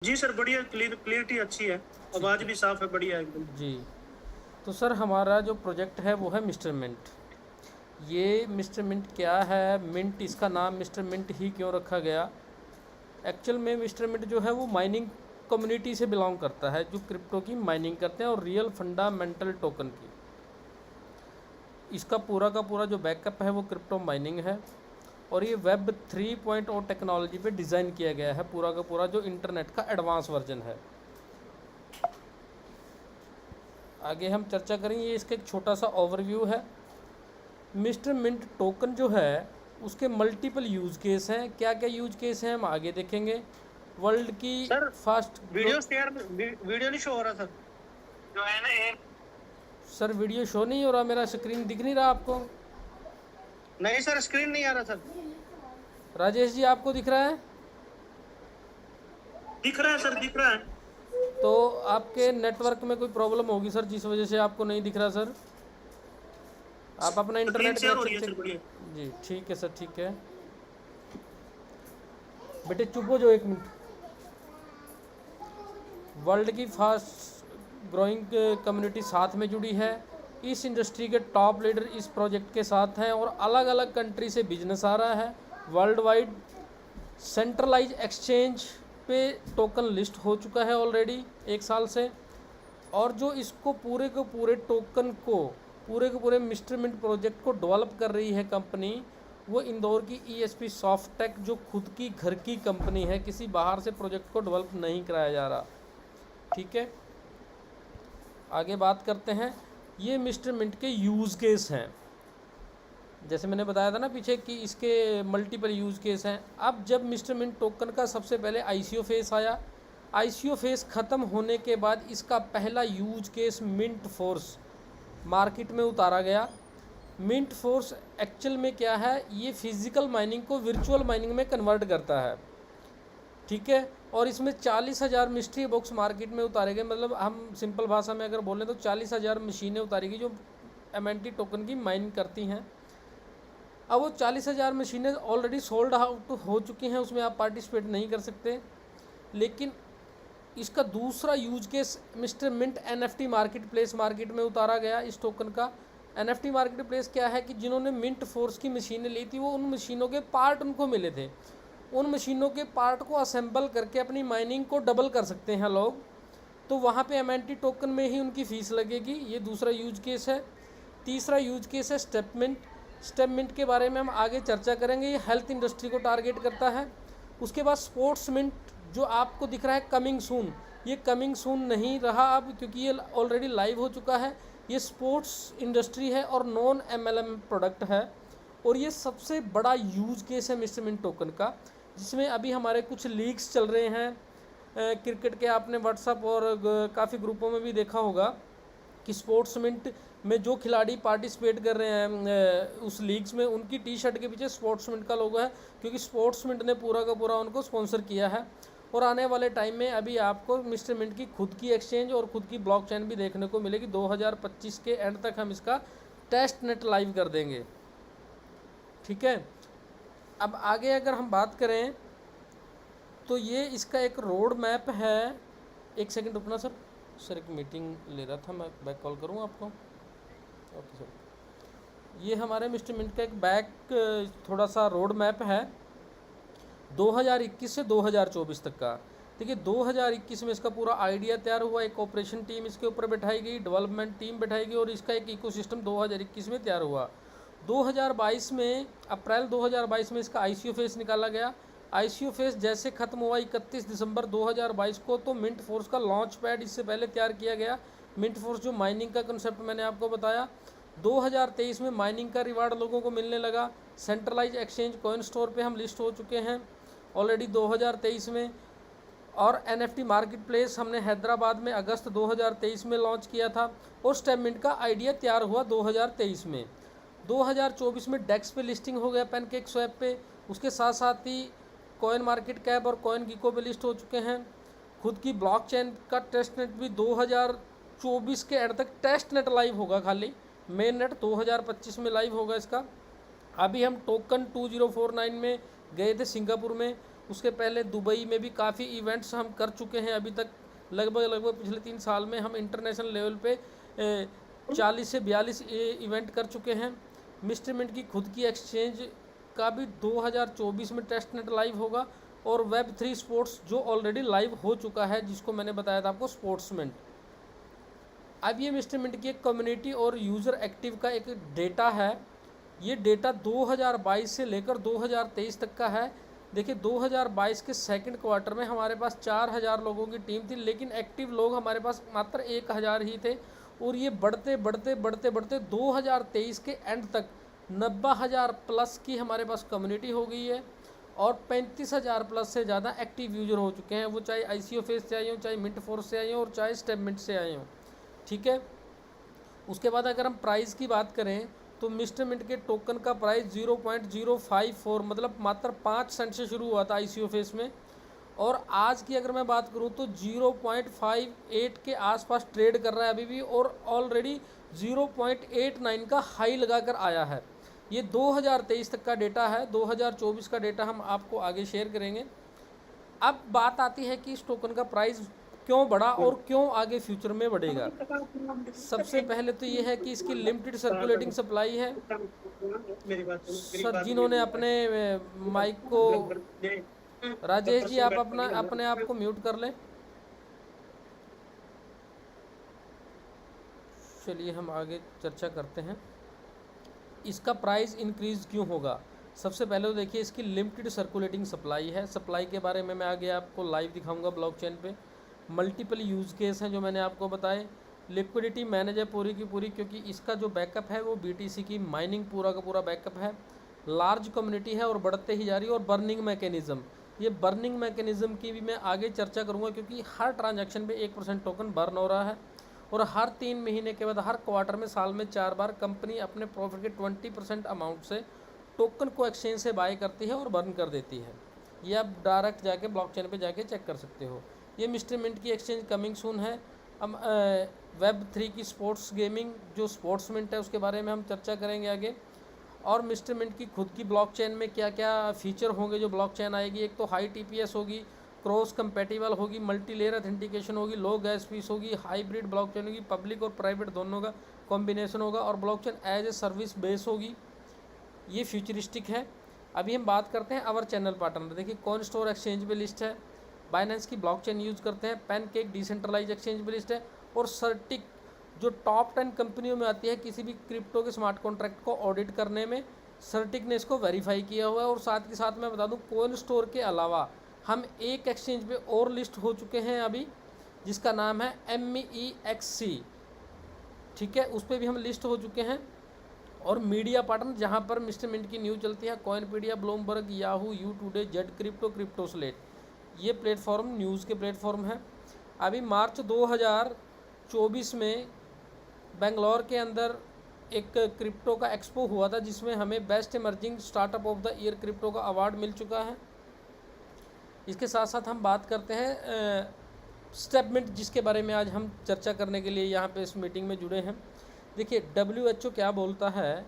जी sir, बढ़िया। Clarity अच्छी है, आवाज़ भी साफ है, बढ़िया है एकदम। जी। तो सर हमारा जो प्रोजेक्ट है वो है मिस्टर मिंट। ये मिस्टर मिंट क्या है, मिंट इसका नाम मिस्टर मिंट ही क्यों रखा गया? एक्चुअल में मिस्टर मिंट जो है वो माइनिंग कम्युनिटी से बिलोंग करता है, जो क्रिप्टो की माइनिंग करते हैं और रियल फंडामेंटल टोकन की। इसका पूरा का पूरा जो बैकअप है वो क्रिप्टो माइनिंग है और ये वेब 3.0 टेक्नोलॉजी पे डिज़ाइन किया गया है, पूरा का पूरा जो इंटरनेट का एडवांस वर्जन है। आगे हम चर्चा करेंगे, ये इसका एक छोटा सा ओवरव्यू है। मिस्टर मिंट टोकन जो है उसके मल्टीपल यूज़ केस हैं। क्या क्या यूज केस हैं हम आगे देखेंगे। वर्ल्ड की sir fast video share, video नहीं शो हो रहा सर, जो है ना। सर वीडियो शो नहीं हो रहा, मेरा स्क्रीन दिख नहीं रहा आपको? नहीं सर, स्क्रीन नहीं आ रहा सर। राजेश जी आपको दिख रहा है? दिख रहा है सर, दिख रहा है। तो आपके नेटवर्क में कोई प्रॉब्लम होगी सर, जिस वजह से आपको नहीं दिख रहा सर। आप अपना स्क्रीन इंटरनेट शेयर हो कनेक्शन रही है चेक। सर, बढ़िया। जी ठीक है सर, ठीक है। बेटे चुप हो जाओ एक मिनट। वर्ल्ड की फास्ट ग्रोइंग कम्युनिटी साथ में जुड़ी है। इस इंडस्ट्री के टॉप लीडर इस प्रोजेक्ट के साथ हैं और अलग अलग कंट्री से बिजनेस आ रहा है। वर्ल्ड वाइड सेंट्रलाइज एक्सचेंज पे टोकन लिस्ट हो चुका है ऑलरेडी 1 साल से। और जो इसको पूरे के पूरे टोकन को, पूरे के पूरे मिस्टर मिंट प्रोजेक्ट को डेवलप कर रही है कंपनी, वो इंदौर की ईएसपी सॉफ्टटेक, जो खुद की घर की कंपनी है। किसी बाहर से प्रोजेक्ट को डेवलप नहीं कराया जा रहा। ठीक है, आगे बात करते हैं। ये मिस्टर मिंट के यूज़ केस हैं, जैसे मैंने बताया था ना पीछे कि इसके मल्टीपल यूज़ केस हैं। अब जब मिस्टर मिंट टोकन का सबसे पहले आईसीओ फेस आया, आईसीओ फेस ख़त्म होने के बाद इसका पहला use case mint force market में उतारा गया। मिंट फोर्स एक्चुअल में क्या है, ये फिज़िकल माइनिंग को वर्चुअल माइनिंग में कन्वर्ट करता है। ठीक है, और इसमें 40,000 मिस्ट्री बॉक्स मार्केट में उतारे गए। मतलब हम सिंपल भाषा में अगर बोलें तो 40,000 मशीनें उतारी गई जो एमएनटी टोकन की माइन करती हैं। अब वो 40,000 मशीनें ऑलरेडी सोल्ड आउट हो चुकी हैं, उसमें आप पार्टिसिपेट नहीं कर सकते। लेकिन इसका दूसरा use case mister mint NFT marketplace market में उतारा गया इस टोकन का। एनएफटी मार्केट प्लेस क्या है कि जिन्होंने मिंट फोर्स की मशीनें ली थी वो उन मशीनों के पार्ट उनको मिले थे, उन मशीनों के पार्ट को असेंबल करके अपनी माइनिंग को डबल कर सकते हैं लोग। तो वहाँ पे एमएनटी टोकन में ही उनकी फ़ीस लगेगी। ये दूसरा यूज केस है। तीसरा यूज केस है स्टेपमिंट। स्टेपमिंट के बारे में हम आगे चर्चा करेंगे। ये हेल्थ इंडस्ट्री को टारगेट करता है। उसके बाद स्पोर्ट्स मिंट जो आपको दिख रहा है कमिंग सून, ये कमिंग सून नहीं रहा अब, क्योंकि ये ऑलरेडी लाइव हो चुका है। ये स्पोर्ट्स इंडस्ट्री है और नॉन एमएलएम प्रोडक्ट है। और ये सबसे बड़ा यूज केस है मिस्टर मिंट टोकन का, जिसमें अभी हमारे कुछ लीक्स चल रहे हैं क्रिकेट के। आपने व्हाट्सअप और काफ़ी ग्रुपों में भी देखा होगा कि स्पोर्ट्स मिंट में जो खिलाड़ी पार्टिसिपेट कर रहे हैं उस लीग्स में, उनकी टी शर्ट के पीछे स्पोर्ट्स मिंट का लोगो है, क्योंकि स्पोर्ट्स मिंट ने पूरा का पूरा उनको स्पॉन्सर किया है। और आने वाले टाइम में अभी आपको मिस्टर मिंट की खुद की एक्सचेंज और खुद की ब्लॉकचेन भी देखने को मिलेगी। 2025 के एंड तक हम इसका टेस्ट नेट लाइव कर देंगे। ठीक है, अब आगे अगर हम बात करें तो ये इसका एक रोड मैप है। एक सेकंड रुकना सर, सर एक मीटिंग ले रहा था, मैं बैक कॉल करूँ आपको? Okay sir. ये हमारे मिस्टर मिंट का एक बैक थोड़ा सा रोड मैप है 2021 से 2024 तक का। देखिए 2021 में इसका पूरा आइडिया तैयार हुआ, एक ऑपरेशन टीम इसके ऊपर बैठाई गई, डेवलपमेंट टीम बैठाई गई और इसका एक इकोसिस्टम 2021 में तैयार हुआ। 2022 में, अप्रैल 2022 में इसका आईसीओ फेस निकाला गया। आईसीओ फेस जैसे खत्म हुआ 31 दिसंबर 2022 को, तो मिंट फोर्स का लॉन्च पैड इससे पहले तैयार किया गया। मिंट फोर्स जो माइनिंग का कंसेप्ट मैंने आपको बताया, 2023 में माइनिंग का रिवार्ड लोगों को मिलने लगा। सेंट्रलाइज एक्सचेंज कॉइन स्टोर पे हम लिस्ट हो चुके हैं ऑलरेडी 2023 में। और एनएफटी मार्केट प्लेस हमने हैदराबाद में अगस्त 2023 में लॉन्च किया था। और स्टेपमिंट का आइडिया तैयार हुआ 2023 में। 2024 में डेक्स पे लिस्टिंग हो गया पैनकेक स्वैप पे। उसके साथ साथ ही कॉइन मार्केट कैप और कॉइन गीको पे लिस्ट हो चुके हैं। खुद की ब्लॉकचेन का टेस्ट नेट भी 2024 के एंड तक टेस्ट नेट लाइव होगा, खाली मेन नेट 2025 में लाइव होगा इसका। अभी हम टोकन 2049 में गए थे सिंगापुर में, उसके पहले दुबई में भी काफ़ी इवेंट्स हम कर चुके हैं अभी तक। लगभग पिछले 3 साल में हम इंटरनेशनल लेवल पे 40 से 42 इवेंट कर चुके हैं। मिस्टर मिंट की खुद की एक्सचेंज का भी 2024 में टेस्ट नेट लाइव होगा, और Web3 स्पोर्ट्स जो ऑलरेडी लाइव हो चुका है, जिसको मैंने बताया था आपको स्पोर्ट्समेंट। अब ये मिस्टर मिंट की एक कम्युनिटी और यूज़र एक्टिव का एक डेटा है। ये डेटा 2022 से लेकर 2023 तक का है। देखिए 2022 के सेकंड क्वार्टर में हमारे पास 4000 लोगों की टीम थी, लेकिन एक्टिव लोग हमारे पास मात्र 1000 ही थे, और ये बढ़ते बढ़ते बढ़ते बढ़ते 2023 के एंड तक 90,000 प्लस की हमारे पास कम्युनिटी हो गई है, और 35,000 प्लस से ज़्यादा एक्टिव यूज़र हो चुके हैं। वो चाहे ICO फेस से आए हों, चाहे मिंट फोर्स से आए हों, और चाहे स्टेप मिंट से आए हों। ठीक है, उसके बाद अगर हम प्राइस की बात करें तो मिस्टर मिंट के टोकन का प्राइस 0.054 मतलब मात्र 5 सेंट से शुरू हुआ था ICO फेस में, और आज की अगर मैं बात करूं तो 0.58 के आसपास ट्रेड कर रहा है अभी भी, और ऑलरेडी 0.89 का हाई लगाकर आया है। ये 2023 तक का डेटा है, 2024 का डेटा हम आपको आगे शेयर करेंगे। अब बात आती है कि इस टोकन का प्राइस क्यों बढ़ा और क्यों आगे फ्यूचर में बढ़ेगा। सबसे पहले तो ये है कि इसकी लिमिटेड सर्कुलेटिंग सप्लाई है। मेरी बात सुनो, मेरी सर बात जिन्होंने अपने माइक को, राजेश जी आप अपना लगभग अपने आप को म्यूट कर लें। चलिए हम आगे चर्चा करते हैं। इसका प्राइस इंक्रीज़ क्यों होगा। सबसे पहले तो देखिए इसकी लिमिटेड सर्कुलेटिंग सप्लाई है। सप्लाई के बारे में मैं आगे आपको लाइव दिखाऊंगा ब्लॉकचेन पे। मल्टीपल यूज़ केस हैं जो मैंने आपको बताए। लिक्विडिटी मैनेज है पूरी की पूरी, क्योंकि इसका जो बैकअप है वो BTC की माइनिंग पूरा का पूरा बैकअप है। लार्ज कम्युनिटी है और बढ़ते ही जा रही है। और बर्निंग मैकेनिज़्म, ये बर्निंग मैकेनिज़्म की भी मैं आगे चर्चा करूँगा, क्योंकि हर ट्रांजैक्शन पे 1% टोकन बर्न हो रहा है, और हर 3 महीने के बाद हर क्वार्टर में साल में 4 बार कंपनी अपने प्रॉफिट के 20% अमाउंट से टोकन को एक्सचेंज से बाय करती है और बर्न कर देती है। ये आप डायरेक्ट जाके ब्लॉकचेन पे जाके चेक कर सकते हो। ये मिस्टर मिंट की एक्सचेंज कमिंग सून है। हम Web3 की स्पोर्ट्स गेमिंग जो स्पोर्ट्स मिंट है उसके बारे में हम चर्चा करेंगे आगे। और मिस्टर मिंट की खुद की ब्लॉकचेन में क्या क्या फीचर होंगे जो ब्लॉकचेन आएगी। एक तो हाई TPS होगी, क्रॉस कंपेटिबल होगी, मल्टी लेयर ऑथेंटिकेशन होगी, लो गैस फीस होगी, हाइब्रिड ब्लॉकचेन होगी, पब्लिक और प्राइवेट दोनों का कॉम्बिनेशन होगा, और blockchain as a service base होगी। ये फ्यूचरिस्टिक है। अभी हम बात करते हैं अवर चैनल पार्टनर। देखिए कॉइन स्टोर एक्सचेंज पे लिस्ट है, बाइनेंस की ब्लॉकचेन यूज़ करते हैं, पैनकेक डिसेंट्रलाइज एक्सचेंज पे लिस्ट है, और सर्टिक जो टॉप 10 कंपनियों में आती है किसी भी क्रिप्टो के स्मार्ट कॉन्ट्रैक्ट को ऑडिट करने में, सर्टिक ने इसको वेरीफाई किया हुआ है। और साथ के साथ मैं बता दूं कॉइन स्टोर के अलावा हम एक एक्सचेंज पे और लिस्ट हो चुके हैं अभी, जिसका नाम है MEXC। ठीक है, उस पर भी हम लिस्ट हो चुके हैं। और मीडिया पार्टनर जहां पर मिस्टर मिंट की न्यूज़ चलती है, Coinpedia, Bloomberg, Yahoo, today, Z crypto, CryptoSlate, ये प्लेटफॉर्म न्यूज़ के प्लेटफॉर्म हैं। अभी मार्च 2024 में बेंगलोर के अंदर एक क्रिप्टो का एक्सपो हुआ था, जिसमें हमें best emerging startup of the year crypto का अवार्ड मिल चुका है। इसके साथ साथ हम बात करते हैं स्टेपमिंट, जिसके बारे में आज हम चर्चा करने के लिए यहाँ पे इस मीटिंग में जुड़े हैं। देखिए WHO क्या बोलता है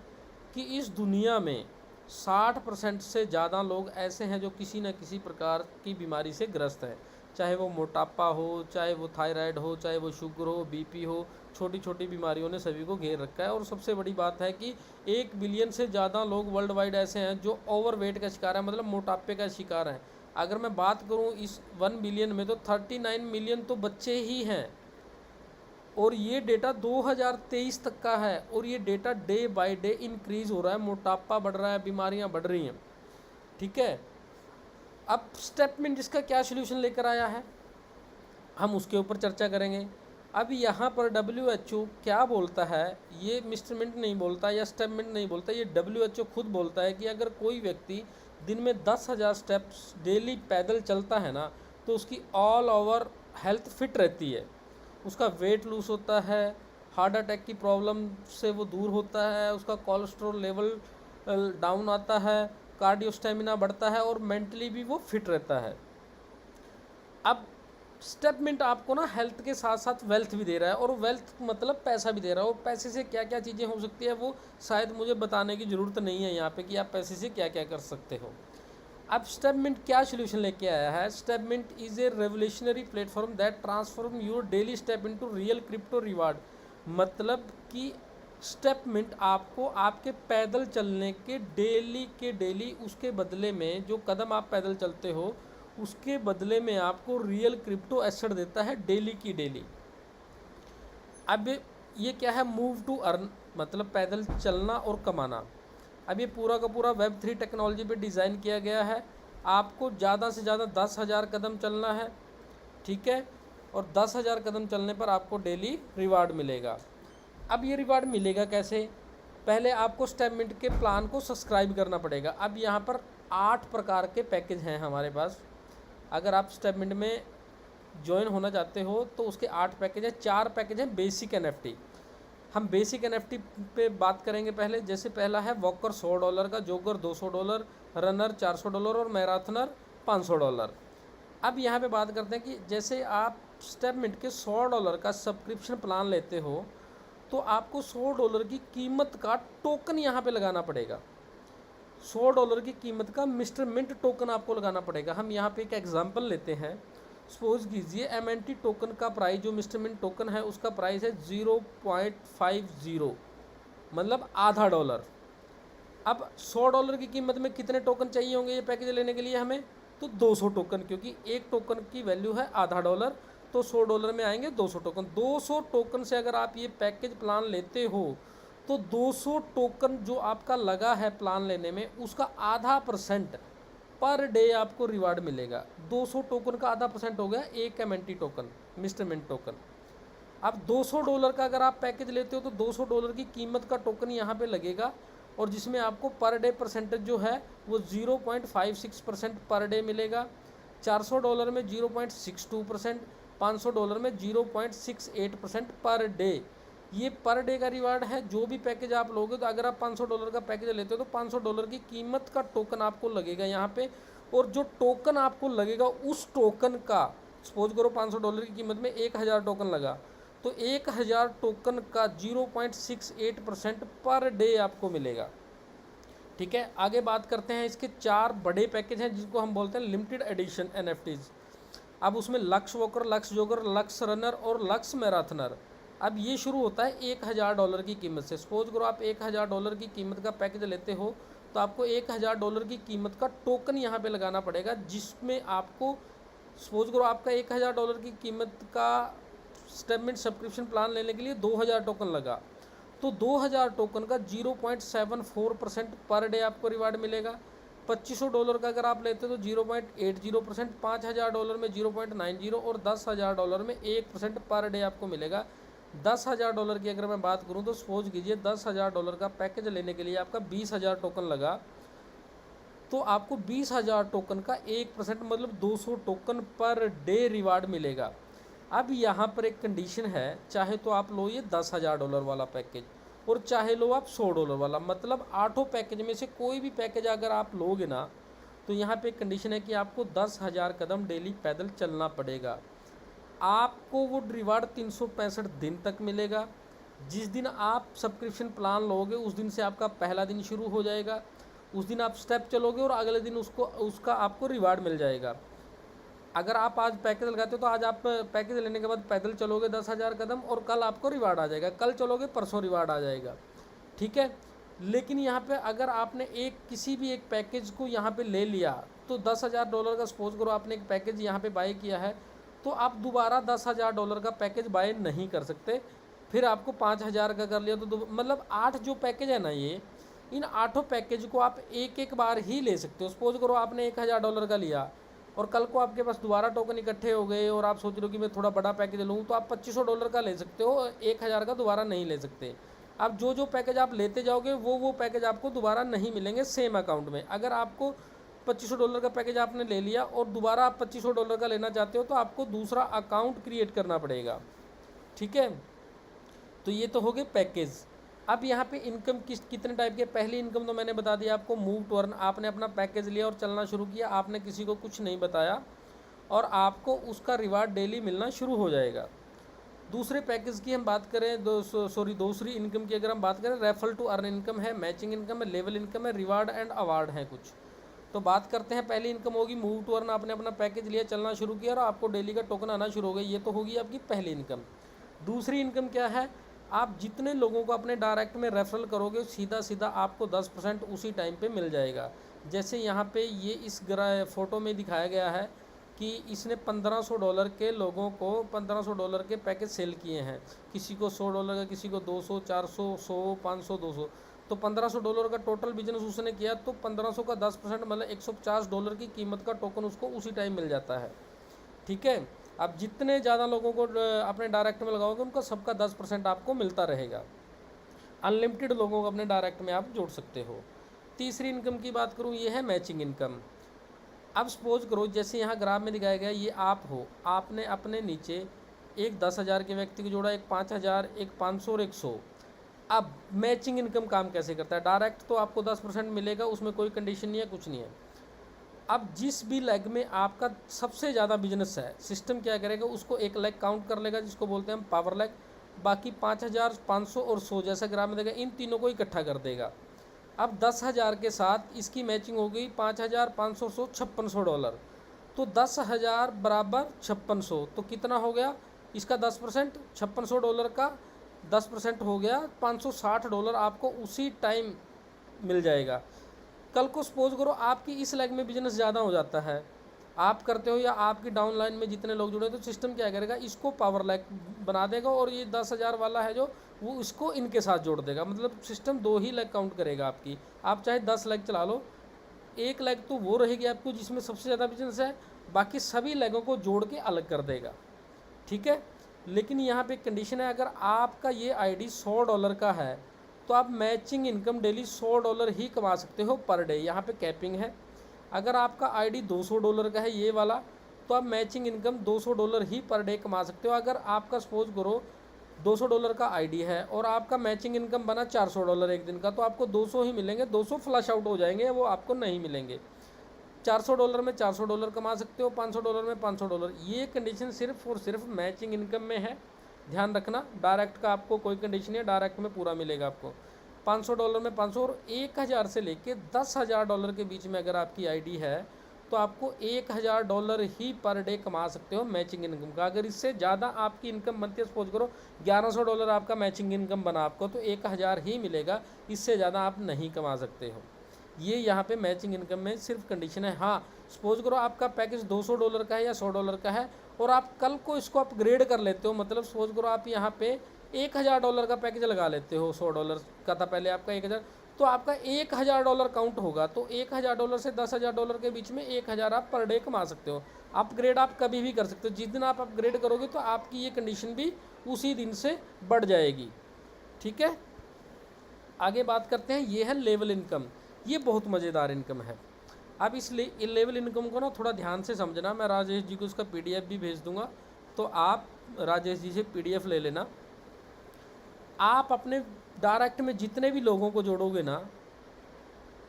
कि इस दुनिया में 60% से ज़्यादा लोग ऐसे हैं जो किसी न किसी प्रकार की बीमारी से ग्रस्त है, चाहे वो मोटापा हो, चाहे वो थायराइड हो, चाहे वो शुगर हो, BP हो, छोटी छोटी बीमारियों ने सभी को घेर रखा है। और सबसे बड़ी बात है कि 1 बिलियन से ज़्यादा लोग वर्ल्ड वाइड ऐसे हैं जो ओवरवेट का शिकार है, मतलब मोटापे का शिकार हैं। अगर मैं बात करूं इस 1 बिलियन में तो 39 मिलियन तो बच्चे ही हैं, और ये डेटा 2023 तक का है, और ये data day by day increase हो रहा है। मोटापा बढ़ रहा है, बीमारियां बढ़ रही हैं। ठीक है, अब स्टेपमिंट जिसका क्या सोल्यूशन लेकर आया है हम उसके ऊपर चर्चा करेंगे। अब यहाँ पर WHO क्या बोलता है, ये मिस्टर मिंट नहीं बोलता या स्टेपमिंट नहीं बोलता, ये WHO खुद बोलता है कि अगर कोई व्यक्ति दिन में 10,000 स्टेप्स डेली पैदल चलता है ना, तो उसकी ऑल ओवर हेल्थ फिट रहती है, उसका वेट लूज होता है, हार्ट अटैक की प्रॉब्लम से वो दूर होता है, उसका कोलेस्ट्रॉल लेवल डाउन आता है, कार्डियो स्टेमिना बढ़ता है, और मेंटली भी वो फिट रहता है। अब स्टेपमिंट आपको ना हेल्थ के साथ साथ वेल्थ भी दे रहा है, और वेल्थ मतलब पैसा भी दे रहा है। और पैसे से क्या क्या चीज़ें हो सकती है वो शायद मुझे बताने की ज़रूरत नहीं है यहाँ पे कि आप पैसे से क्या क्या कर सकते हो। अब स्टेपमिंट क्या सोल्यूशन लेके आया है? StepMint is a revolutionary platform that transform your daily step into real crypto reward. मतलब कि स्टेपमिंट आपको आपके पैदल चलने के डेली उसके बदले में, जो कदम आप पैदल चलते हो उसके बदले में आपको रियल क्रिप्टो एसेट देता है डेली की डेली। अब ये क्या है? मूव टू अर्न, मतलब पैदल चलना और कमाना। अब ये पूरा का पूरा Web3 टेक्नोलॉजी पे डिज़ाइन किया गया है। आपको ज़्यादा से ज़्यादा 10,000 कदम चलना है, ठीक है, और 10,000 कदम चलने पर आपको डेली रिवार्ड मिलेगा। अब ये रिवार्ड मिलेगा कैसे? पहले आपको स्टेपमिंट के प्लान को सब्सक्राइब करना पड़ेगा। अब यहाँ पर 8 प्रकार के पैकेज हैं हमारे पास। अगर आप स्टेपमिंट में ज्वाइन होना चाहते हो तो उसके 8 पैकेज हैं। 4 पैकेज हैं बेसिक NFT। हम बेसिक NFT पे बात करेंगे पहले। जैसे पहला है वॉकर $100 का, जोगर $200, रनर $400 और मैराथनर $500। अब यहाँ पे बात करते हैं कि जैसे आप स्टेपमिंट के $100 का सब्सक्रिप्शन प्लान लेते हो तो आपको $100 की कीमत का टोकन यहाँ पे लगाना पड़ेगा। $100 की कीमत का मिस्टर मिंट टोकन आपको लगाना पड़ेगा। हम यहाँ पे एक एग्जांपल लेते हैं। सपोज कीजिए MNT टोकन का प्राइस, जो मिस्टर मिंट टोकन है उसका प्राइस है 0.50, मतलब आधा डॉलर। अब $100 की कीमत में कितने टोकन चाहिए होंगे ये पैकेज लेने के लिए हमें? तो 200 टोकन, क्योंकि एक टोकन की वैल्यू है आधा डॉलर, तो $100 में आएंगे 200 टोकन। 200 टोकन से अगर आप ये पैकेज प्लान लेते हो तो 200 टोकन जो आपका लगा है प्लान लेने में उसका आधा % पर डे आपको रिवार्ड मिलेगा। 200 टोकन का आधा % हो गया एक MNT token, mister mint token. अब $200 का अगर आप पैकेज लेते हो तो $200 की कीमत का टोकन यहाँ पे लगेगा, और जिसमें आपको पर डे परसेंटेज जो है वो 0.56% पर डे मिलेगा। $400 में 0.62%, $500 में 0.68% पर डे। ये पर डे का रिवार्ड है। जो भी पैकेज आप लोगे, तो अगर आप $500 का पैकेज लेते हो तो $500 की कीमत का टोकन आपको लगेगा यहाँ पे, और जो टोकन आपको लगेगा उस टोकन का, सपोज करो $500 की कीमत में 1000 टोकन लगा, तो 1000 टोकन का 0.68% पर डे आपको मिलेगा। ठीक है, आगे बात करते हैं। इसके 4 बड़े पैकेज हैं जिनको हम बोलते हैं लिमिटेड एडिशन NFTs। अब उसमें lux walker, lux jogger, lux runner और लक्स मैराथनर। अब ये शुरू होता है $1000 की कीमत से। सपोज करो आप $1000 की कीमत का पैकेज लेते हो तो आपको $1000 की कीमत का टोकन यहाँ पे लगाना पड़ेगा, जिसमें आपको, सपोज करो आपका $1000 की कीमत का स्टेपमिंट सब्सक्रिप्शन प्लान लेने के लिए 2000 टोकन लगा, तो 2000 टोकन का 0.74% पर डे आपको रिवार्ड मिलेगा। $2500 का अगर आप लेते हो तो 0.80%, $5000 में 0.90 और $10,000 में 1% पर डे आपको मिलेगा। $10,000 की अगर मैं बात करूं तो सपोज कीजिए $10,000 का पैकेज लेने के लिए आपका 20,000 टोकन लगा, तो आपको 20,000 टोकन का 1% मतलब 200 टोकन पर डे रिवार्ड मिलेगा। अब यहाँ पर एक कंडीशन है, चाहे तो आप लो ये $10,000 वाला पैकेज और चाहे लो आप $100 वाला, मतलब 8 पैकेज में से कोई भी पैकेज अगर आप लोगे ना तो यहाँ पे एक कंडीशन है कि आपको 10,000 कदम डेली पैदल चलना पड़ेगा। आपको वो रिवार्ड 365 दिन तक मिलेगा। जिस दिन आप सब्सक्रिप्शन प्लान लोगे उस दिन से आपका पहला दिन शुरू हो जाएगा। उस दिन आप स्टेप चलोगे और अगले दिन उसका आपको रिवार्ड मिल जाएगा। अगर आप आज पैकेज लगाते हो तो आज आप पैकेज लेने के बाद पैदल चलोगे 10,000 कदम और कल आपको रिवार्ड आ जाएगा, कल चलोगे परसों रिवार्ड आ जाएगा। ठीक है, लेकिन यहाँ पे अगर आपने किसी भी एक पैकेज को यहाँ पे ले लिया तो $10,000 का, सपोज करो आपने एक पैकेज यहाँ पे बाय किया है, तो आप दोबारा $10,000 का पैकेज बाय नहीं कर सकते। फिर आपको 5,000 का कर लिया तो मतलब 8 जो पैकेज है ना, ये इन 8 पैकेज को आप एक बार ही ले सकते हो। सपोज करो आपने $1,000 का लिया और कल को आपके पास दोबारा टोकन इकट्ठे हो गए और आप सोच रहे हो कि मैं थोड़ा बड़ा पैकेज लूँ, तो आप $2,500 का ले सकते हो, 1,000 का दोबारा नहीं ले सकते। अब जो पैकेज आप लेते जाओगे वो पैकेज आपको दोबारा नहीं मिलेंगे सेम अकाउंट में। अगर आपको $2,500 का पैकेज आपने ले लिया और दोबारा आप $2,500 का लेना चाहते हो तो आपको दूसरा अकाउंट क्रिएट करना पड़ेगा। ठीक है, तो ये तो हो गए पैकेज। अब यहाँ पे इनकम कितने टाइप के? पहली इनकम तो मैंने बता दिया आपको, मूव टू अर्न। आपने अपना पैकेज लिया और चलना शुरू किया, आपने किसी को कुछ नहीं बताया और आपको उसका रिवार्ड डेली मिलना शुरू हो जाएगा। दूसरे पैकेज की हम बात करें, दूसरी इनकम की अगर हम बात करें, रेफर टू अर्न इनकम है, मैचिंग इनकम है, लेवल इनकम है, रिवार्ड एंड अवार्ड है कुछ। तो बात करते हैं, पहली इनकम होगी मूव टू अर्न, आपने अपना पैकेज लिया, चलना शुरू किया और आपको डेली का टोकन आना शुरू हो गया, ये तो होगी आपकी पहली इनकम। दूसरी इनकम क्या है, आप जितने लोगों को अपने डायरेक्ट में रेफरल करोगे सीधा सीधा आपको 10% उसी टाइम पे मिल जाएगा। जैसे यहाँ पे ये इस फोटो में दिखाया गया है कि इसने $1500 के लोगों को $1500 के पैकेज सेल किए हैं, किसी को $100 का, किसी को 200, 400, 100, 500, 200, तो $1500 का टोटल बिजनेस उसने किया, तो 1500 का 10% मतलब $150 की कीमत का टोकन उसको उसी टाइम मिल जाता है। ठीक है, अब जितने ज़्यादा लोगों को अपने डायरेक्ट में लगाओगे उनका सबका 10% आपको मिलता रहेगा। अनलिमिटेड लोगों को अपने डायरेक्ट में आप जोड़ सकते हो। तीसरी इनकम की बात करूँ, ये है मैचिंग इनकम। अब सपोज करो जैसे यहाँ ग्राफ में दिखाया गया, ये आप हो, आपने अपने नीचे एक 10,000 के व्यक्ति को जोड़ा, एक 5,000, एक 500 और एक 100। अब मैचिंग इनकम काम कैसे करता है, डायरेक्ट तो आपको 10% मिलेगा, उसमें कोई कंडीशन नहीं है, कुछ नहीं है। अब जिस भी लेग में आपका सबसे ज़्यादा बिजनेस है, सिस्टम क्या करेगा, उसको एक लेग काउंट कर लेगा जिसको बोलते हैं हम पावर लेग, बाकी 5,000, 500 और 100 जैसा ग्राफ में देगा, इन तीनों को इकट्ठा कर देगा। अब 10,000 के साथ इसकी मैचिंग हो गई 5,000, 500, 100, $5600, तो 10,000 बराबर 5600, तो कितना हो गया इसका 10%, $5600 का 10% हो गया $560 आपको उसी टाइम मिल जाएगा। कल को सपोज करो आपकी इस लेग में बिजनेस ज़्यादा हो जाता है, आप करते हो या आपकी डाउन लाइन में जितने लोग जुड़े, तो सिस्टम क्या करेगा, इसको पावर लेग बना देगा और ये 10,000 वाला है जो वो इसको इनके साथ जोड़ देगा, मतलब सिस्टम 2 ही लेग काउंट करेगा आपकी। आप चाहे 10 लेग चला लो, एक लेग तो वो रहेगी आपको जिसमें सबसे ज़्यादा बिजनेस है, बाकी सभी लेगों को जोड़ के अलग कर देगा। ठीक है, लेकिन यहाँ पे कंडीशन है, अगर आपका ये आईडी $100 का है तो आप मैचिंग इनकम डेली $100 ही कमा सकते हो पर डे, यहाँ पे कैपिंग है। अगर आपका आईडी $200 का है ये वाला, तो आप मैचिंग इनकम $200 ही पर डे कमा सकते हो। अगर आपका सपोज करो $200 का आईडी है और आपका मैचिंग इनकम बना $400 एक दिन का, तो आपको 200 ही मिलेंगे, 200 फ्लश आउट हो जाएंगे, वो आपको नहीं मिलेंगे। $400 में $400 कमा सकते हो, $500 में $500। ये कंडीशन सिर्फ और सिर्फ मैचिंग इनकम में है, ध्यान रखना। डायरेक्ट का आपको कोई कंडीशन है, डायरेक्ट में पूरा मिलेगा आपको। $500 में 500 और 1,000 से लेके $10,000 के बीच में अगर आपकी आईडी है तो आपको $1,000 ही पर डे कमा सकते हो मैचिंग इनकम का। अगर इससे ज़्यादा आपकी इनकम बनती है, सपोज करो $1,100 आपका मैचिंग इनकम बना आपको, तो 1,000 ही मिलेगा, इससे ज़्यादा आप नहीं कमा सकते हो। ये यहाँ पे मैचिंग इनकम में सिर्फ कंडीशन है। हाँ, सपोज करो आपका पैकेज $200 का है या $100 का है और आप कल को इसको अपग्रेड कर लेते हो, मतलब सपोज करो आप यहाँ पे $1,000 का पैकेज लगा लेते हो, $100 का था पहले आपका 1,000, तो आपका $1,000 काउंट होगा, तो $1,000 से $10,000 के बीच में 1,000 आप पर डे कमा सकते हो। अपग्रेड आप कभी भी कर सकते हो, जिस दिन आप अपग्रेड करोगे तो आपकी ये कंडीशन भी उसी दिन से बढ़ जाएगी। ठीक है, आगे बात करते हैं, ये है लेवल इनकम। ये बहुत मज़ेदार इनकम है। अब इस लेवल इनकम को ना थोड़ा ध्यान से समझना, मैं राजेश जी को उसका PDF भी भेज दूंगा, तो आप राजेश जी से PDF ले लेना। आप अपने डायरेक्ट में जितने भी लोगों को जोड़ोगे ना,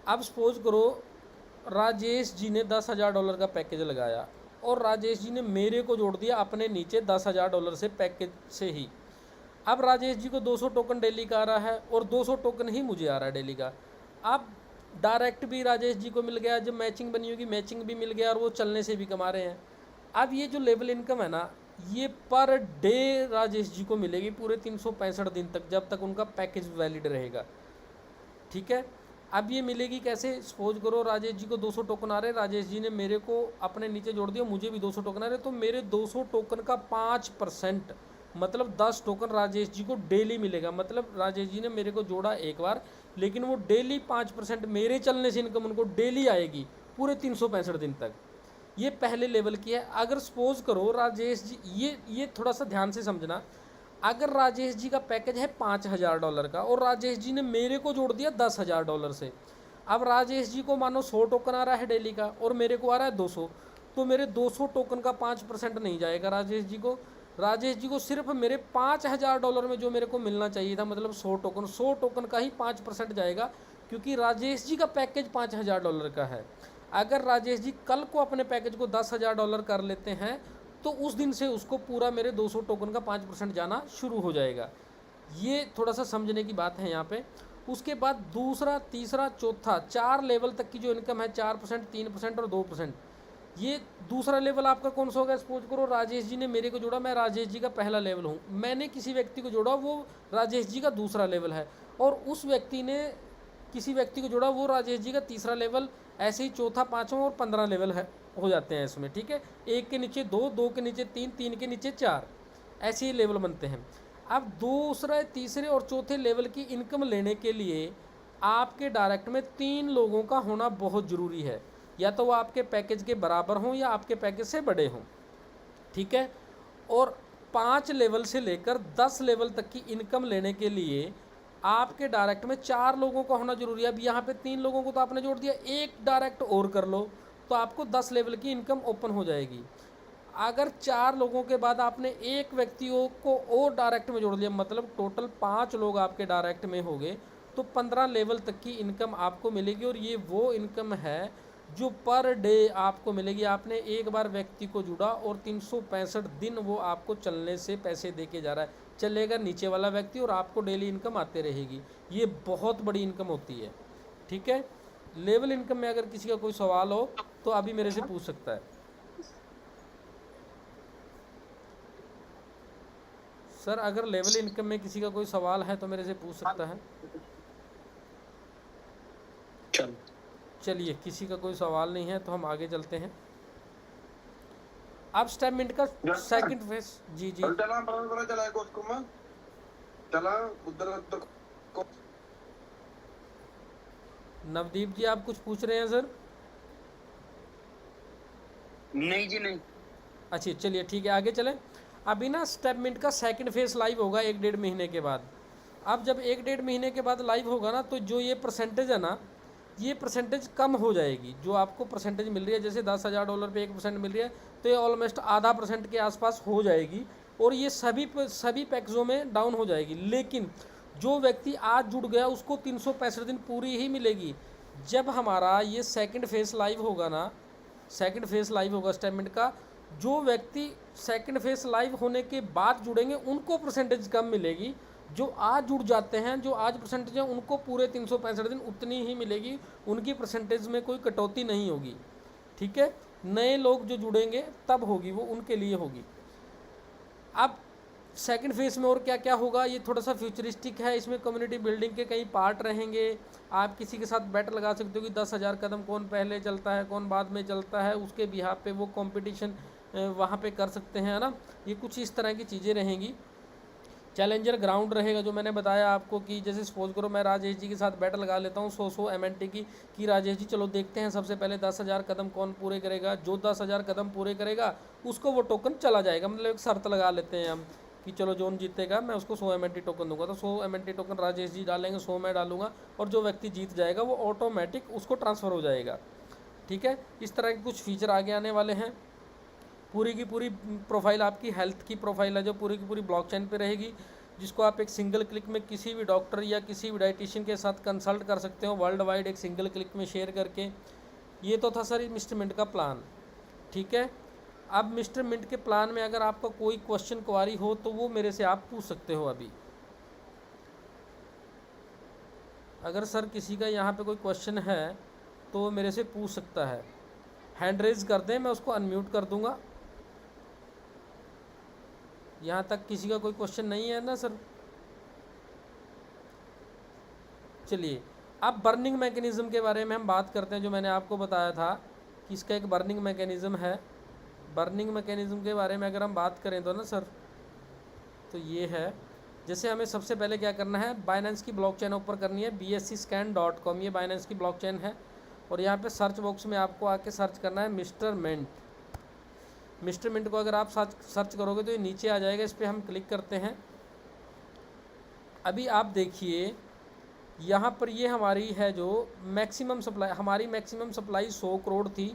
अब सपोज करो राजेश जी ने $10,000 का पैकेज लगाया और राजेश जी ने मेरे को जोड़ दिया अपने नीचे $10,000 से पैकेज से ही। अब राजेश जी को 200 टोकन डेली का आ रहा है और 200 टोकन ही मुझे आ रहा है डेली का। अब डायरेक्ट भी राजेश जी को मिल गया, जब मैचिंग बनी होगी मैचिंग भी मिल गया और वो चलने से भी कमा रहे हैं। अब ये जो लेवल इनकम है ना, ये पर डे राजेश जी को मिलेगी पूरे 365 दिन तक, जब तक उनका पैकेज वैलिड रहेगा। ठीक है, अब ये मिलेगी कैसे, सपोज करो राजेश जी को 200 टोकन आ रहे, राजेश जी ने मेरे को अपने नीचे जोड़ दिया, मुझे भी 200 टोकन आ रहे, तो मेरे 200 टोकन का 5% मतलब 10 टोकन राजेश जी को डेली मिलेगा। मतलब राजेश जी ने मेरे को जोड़ा एक बार, लेकिन वो डेली 5% मेरे चलने से इनकम उनको डेली आएगी पूरे 365 दिन तक। ये पहले लेवल की है। अगर सपोज करो राजेश जी, ये थोड़ा सा ध्यान से समझना, अगर राजेश जी का पैकेज है $5,000 का और राजेश जी ने मेरे को जोड़ दिया $10,000 से, अब राजेश जी को मानो 100 टोकन आ रहा है डेली का और मेरे को आ रहा है 200, तो मेरे 200 टोकन का 5% नहीं जाएगा राजेश जी को। राजेश जी को सिर्फ मेरे $5,000 में जो मेरे को मिलना चाहिए था, मतलब 100 टोकन का ही 5% जाएगा, क्योंकि राजेश जी का पैकेज $5,000 का है। अगर राजेश जी कल को अपने पैकेज को $10,000 कर लेते हैं तो उस दिन से उसको पूरा मेरे 200 टोकन का 5% जाना शुरू हो जाएगा। ये थोड़ा सा समझने की बात है यहाँ पे। उसके बाद दूसरा, तीसरा, चौथा, 4 लेवल तक की जो इनकम है, 4%, 3% और 2%, ये दूसरा लेवल आपका कौन सा होगा? सपोज करो राजेश जी ने मेरे को जोड़ा, मैं राजेश जी का पहला लेवल हूँ, मैंने किसी व्यक्ति को जोड़ा, वो राजेश जी का दूसरा लेवल है, और उस व्यक्ति ने किसी व्यक्ति को जोड़ा, वो राजेश जी का तीसरा लेवल, ऐसे ही चौथा, पाँचवा और 15 लेवल है हो जाते हैं इसमें, ठीक है। एक के नीचे दो, दो के नीचे तीन, तीन के नीचे चार, ऐसे ही लेवल बनते हैं। अब दूसरे, तीसरे और चौथे लेवल की इनकम लेने के लिए आपके डायरेक्ट में 3 लोगों का होना बहुत ज़रूरी है, या तो वो आपके पैकेज के बराबर हों या आपके पैकेज से बड़े हों, ठीक है। और 5 लेवल से लेकर 10 लेवल तक की इनकम लेने के लिए आपके डायरेक्ट में 4 लोगों का होना जरूरी है। अब यहाँ पे 3 लोगों को तो आपने जोड़ दिया, एक डायरेक्ट और कर लो तो आपको 10 लेवल की इनकम ओपन हो जाएगी। अगर 4 लोगों के बाद आपने एक व्यक्तियों को और डायरेक्ट में जोड़ दिया, मतलब टोटल 5 लोग आपके डायरेक्ट में हो गए, तो 15 लेवल तक की इनकम आपको मिलेगी। और ये वो इनकम है जो पर डे आपको मिलेगी। आपने एक बार व्यक्ति को जुड़ा और 365 दिन वो आपको चलने से पैसे दे के जा रहा है, चलेगा नीचे वाला व्यक्ति और आपको डेली इनकम आते रहेगी। ये बहुत बड़ी इनकम होती है, ठीक है। लेवल इनकम में अगर किसी का कोई सवाल हो तो अभी मेरे से पूछ सकता है। सर अगर लेवल इनकम में किसी का कोई सवाल है तो मेरे से पूछ सकता है। चलिए, किसी का कोई सवाल नहीं है तो हम आगे चलते हैं। अब स्टेप मिनट का सेकंड फेज। जी जी नवदीप जी, आप कुछ पूछ रहे हैं सर? नहीं जी नहीं। अच्छा चलिए ठीक है, आगे चलें। अभी ना स्टेप मिनट का सेकंड फेज लाइव होगा 1-1.5 महीने के बाद। अब जब 1-1.5 महीने के बाद लाइव होगा ना, तो जो ये परसेंटेज है ना, ये परसेंटेज कम हो जाएगी। जो आपको परसेंटेज मिल रही है, जैसे $10,000 पे 1% मिल रही है, तो ये ऑलमोस्ट आधा % के आसपास हो जाएगी, और ये सभी पैकेजों में डाउन हो जाएगी। लेकिन जो व्यक्ति आज जुड़ गया उसको 365 दिन पूरी ही मिलेगी। जब हमारा ये सेकंड फेज लाइव होगा ना, सेकंड फेज लाइव होगा स्टेटमेंट का, जो व्यक्ति सेकंड फेज लाइव होने के बाद जुड़ेंगे उनको परसेंटेज कम मिलेगी। जो आज जुड़ जाते हैं, जो आज परसेंटेज है, उनको पूरे 365 दिन उतनी ही मिलेगी, उनकी परसेंटेज में कोई कटौती नहीं होगी, ठीक है। नए लोग जो जुड़ेंगे तब होगी, वो उनके लिए होगी। अब सेकंड फेज में और क्या क्या होगा, ये थोड़ा सा फ्यूचरिस्टिक है। इसमें कम्युनिटी बिल्डिंग के कई पार्ट रहेंगे। आप किसी के साथ बेट लगा सकते हो कि 10,000 कदम कौन पहले चलता है, कौन बाद में चलता है, उसके बिहाफ पे वो कंपटीशन वहाँ पे कर सकते हैं, है ना। ये कुछ इस तरह की चीज़ें रहेंगी। चैलेंजर ग्राउंड रहेगा, जो मैंने बताया आपको कि जैसे सपोज करो मैं राजेश जी के साथ बैट लगा लेता हूँ 100 MNT की, कि राजेश जी चलो देखते हैं सबसे पहले 10,000 कदम कौन पूरे करेगा। जो 10,000 कदम पूरे करेगा उसको वो टोकन चला जाएगा। मतलब एक शर्त लगा लेते हैं हम कि चलो जोन जीतेगा मैं उसको 100 MNT टोकन दूंगा, तो 100 MNT टोकन राजेश जी डालेंगे, 100 मैं डालूंगा, और जो व्यक्ति जीत जाएगा वो ऑटोमेटिक उसको ट्रांसफ़र हो जाएगा, ठीक है। इस तरह के कुछ फीचर आगे आने वाले हैं। पूरी की पूरी प्रोफाइल आपकी हेल्थ की प्रोफाइल है, जो पूरी की पूरी ब्लॉकचेन पे रहेगी, जिसको आप एक सिंगल क्लिक में किसी भी डॉक्टर या किसी भी डाइटिशियन के साथ कंसल्ट कर सकते हो वर्ल्ड वाइड, एक सिंगल क्लिक में शेयर करके। ये तो था सर मिस्टर मिंट का प्लान, ठीक है। अब मिस्टर मिंट के प्लान में अगर आपका कोई क्वेश्चन क्वारी हो तो वो मेरे से आप पूछ सकते हो अभी। अगर सर किसी का यहाँ पे कोई क्वेश्चन है तो वो मेरे से पूछ सकता है। हैंड रेज कर दें, मैं उसको अनम्यूट कर दूंगा। यहाँ तक किसी का कोई क्वेश्चन नहीं है ना सर? चलिए, अब बर्निंग मैकेनिज़्म के बारे में हम बात करते हैं। जो मैंने आपको बताया था कि इसका एक बर्निंग मैकेनिज़्म है। बर्निंग मैकेनिज़्म के बारे में अगर हम बात करें तो ना सर, तो ये है, जैसे हमें सबसे पहले क्या करना है, बाइनेंस की ब्लॉकचेन ओपन करनी है, bscscan.com, ये बाइनेंस की ब्लॉकचेन है। और यहाँ पे सर्च बॉक्स में आपको आके सर्च करना है मिस्टर मिंट। मिस्टर मिंट को अगर आप सर्च करोगे तो ये नीचे आ जाएगा, इस पर हम क्लिक करते हैं। अभी आप देखिए यहाँ पर ये हमारी है जो मैक्सिमम सप्लाई, हमारी मैक्सिमम सप्लाई 100 करोड़ थी,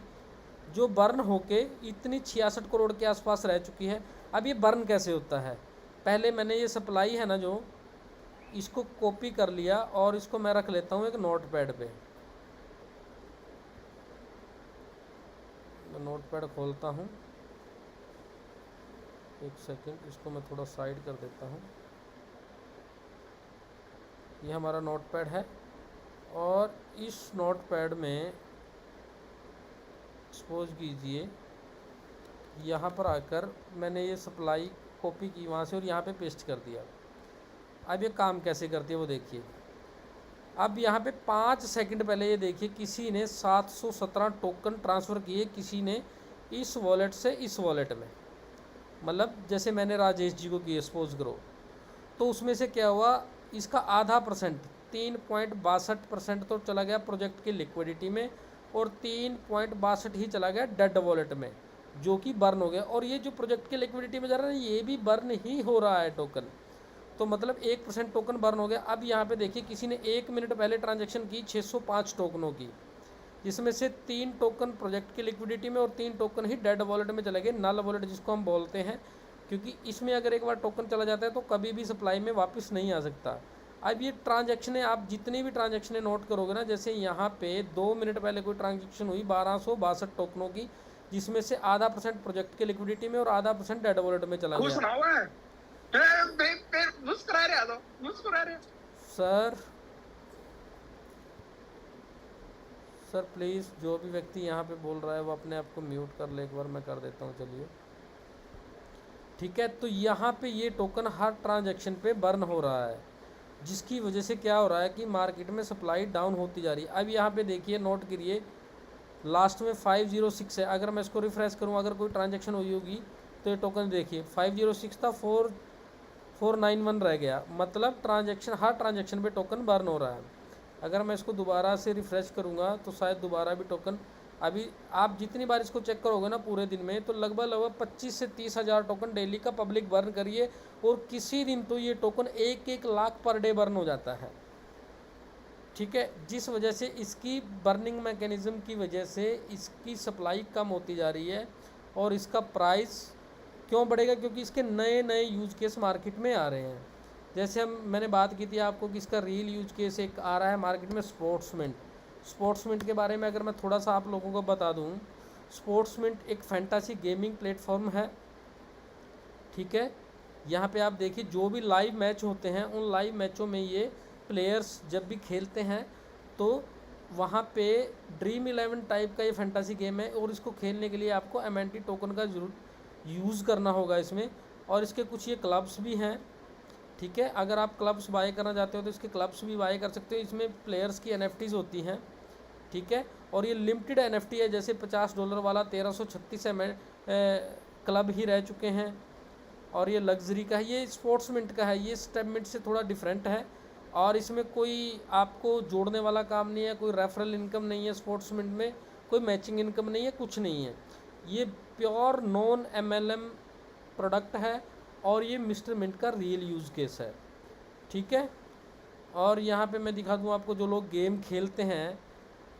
जो बर्न होके इतनी 66 करोड़ के आसपास रह चुकी है। अब ये बर्न कैसे होता है, पहले मैंने ये सप्लाई है ना जो, इसको कॉपी कर लिया और इसको मैं रख लेता हूँ एक नोट पैड पे। मैं नोट पैड खोलता हूँ, एक सेकंड, इसको मैं थोड़ा साइड कर देता हूँ। ये हमारा नोट पैड है और इस नोट पैड में सपोज कीजिए यहाँ पर आकर मैंने ये सप्लाई कॉपी की वहाँ से और यहाँ पे पेस्ट कर दिया। अब ये काम कैसे करती है वो देखिए। अब यहाँ पे 5 सेकंड पहले ये देखिए किसी ने 717 टोकन ट्रांसफ़र किए, किसी ने इस वॉलेट से इस वॉलेट में, मतलब जैसे मैंने राजेश जी को किए सपोज करो, तो उसमें से क्या हुआ, इसका आधा परसेंट 3.62% तो चला गया प्रोजेक्ट की लिक्विडिटी में और 3.62 ही चला गया डेड वॉलेट में, जो कि बर्न हो गया। और ये जो प्रोजेक्ट की लिक्विडिटी में जा रहा है ये भी बर्न ही हो रहा है टोकन, तो मतलब 1% टोकन बर्न हो गया। अब यहाँ पे देखिए किसी ने 1 मिनट पहले ट्रांजैक्शन की 605 टोकनों की, जिसमें से 3 टोकन प्रोजेक्ट की लिक्विडिटी में और 3 टोकन ही डेड वॉलेट में चले गए, नल वॉलेट जिसको हम बोलते हैं, क्योंकि इसमें अगर एक बार टोकन चला जाता है तो कभी भी सप्लाई में वापस नहीं आ सकता। अब ये ट्रांजैक्शनें आप जितनी भी ट्रांजैक्शनें नोट करोगे ना, जैसे यहाँ पे 2 मिनट पहले कोई ट्रांजैक्शन हुई 1262 टोकनों की, जिसमें से आधा % प्रोजेक्ट की लिक्विडिटी में और आधा % डेड वॉलेट में चला गया। सर प्लीज़ जो भी व्यक्ति यहाँ पे बोल रहा है वो अपने आप को म्यूट कर ले, एक बार मैं कर देता हूँ, चलिए ठीक है। तो यहाँ पे ये टोकन हर ट्रांजैक्शन पे बर्न हो रहा है, जिसकी वजह से क्या हो रहा है कि मार्केट में सप्लाई डाउन होती जा रही है। अब यहाँ पे देखिए नोट करिए लास्ट में 506 है, अगर मैं इसको रिफ्रेश करूँ, अगर कोई ट्रांजैक्शन हुई होगी तो ये टोकन देखिए 506 था, 491 रह गया, मतलब ट्रांजैक्शन हर ट्रांजैक्शन पे टोकन बर्न हो रहा है। अगर मैं इसको दोबारा से रिफ़्रेश करूँगा तो शायद दोबारा भी टोकन, अभी आप जितनी बार इसको चेक करोगे ना पूरे दिन में, तो लगभग 25 से 30 हज़ार टोकन डेली का पब्लिक बर्न करिए, और किसी दिन तो ये token 1-1 lakh per day burn हो जाता है, ठीक है। जिस वजह से इसकी बर्निंग मैकेनिज़्म की वजह से इसकी सप्लाई कम होती जा रही है और इसका प्राइस क्यों बढ़ेगा, क्योंकि इसके नए नए यूज़ केस मार्केट में आ रहे हैं। जैसे मैंने बात की थी आपको कि इसका रियल यूज केस एक आ रहा है मार्केट में, स्पोर्ट्समिंट के बारे में अगर मैं थोड़ा सा आप लोगों को बता दूं, स्पोर्ट्समिंट एक फैंटासी गेमिंग प्लेटफॉर्म है, ठीक है। यहाँ पे आप देखिए जो भी लाइव मैच होते हैं उन लाइव मैचों में ये प्लेयर्स जब भी खेलते हैं तो वहाँ पे ड्रीम 11 टाइप का ये फैंटासी गेम है, और इसको खेलने के लिए आपको MNT टोकन का जरूर यूज़ करना होगा इसमें। और इसके कुछ ये क्लब्स भी हैं, ठीक है। अगर आप क्लब्स बाय करना चाहते हो तो इसके क्लब्स भी बाय कर सकते हो। इसमें प्लेयर्स की NFTs होती हैं, ठीक है। और ये लिमिटेड NFT है, जैसे $50 वाला 1336 क्लब ही रह चुके हैं, और ये लग्जरी का है, ये स्पोर्ट्समिंट का है, ये स्टेपमिंट से थोड़ा डिफरेंट है। और इसमें कोई आपको जोड़ने वाला काम नहीं है, कोई रेफरल इनकम नहीं है, स्पोर्ट्समिंट में कोई मैचिंग इनकम नहीं है, कुछ नहीं है। ये प्योर नॉन MLM प्रोडक्ट है और ये मिस्टर मिंट का रियल यूज़ केस है, ठीक है। और यहाँ पे मैं दिखा दूँ आपको, जो लोग गेम खेलते हैं,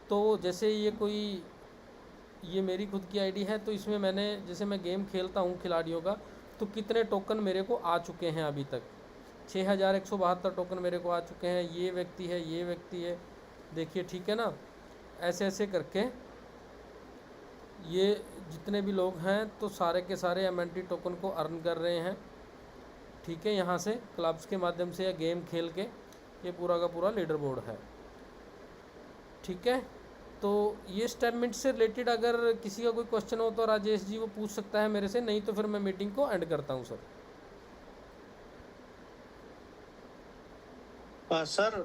तो जैसे ये मेरी खुद की आईडी है, तो इसमें मैंने जैसे मैं गेम खेलता हूँ खिलाड़ियों का, तो कितने टोकन मेरे को आ चुके हैं अभी तक, 6172 टोकन मेरे को आ चुके हैं। ये व्यक्ति है, देखिए, ठीक है ना। ऐसे ऐसे करके ये जितने भी लोग हैं तो सारे के सारे MNT टोकन को अर्न कर रहे हैं, ठीक है, यहाँ से क्लब्स के माध्यम से या गेम खेल के। ये पूरा का पूरा लीडर बोर्ड है, ठीक है। तो ये स्टेटमेंट से रिलेटेड अगर किसी का कोई क्वेश्चन हो तो राजेश जी वो पूछ सकता है मेरे से, नहीं तो फिर मैं मीटिंग को एंड करता हूँ सर। सर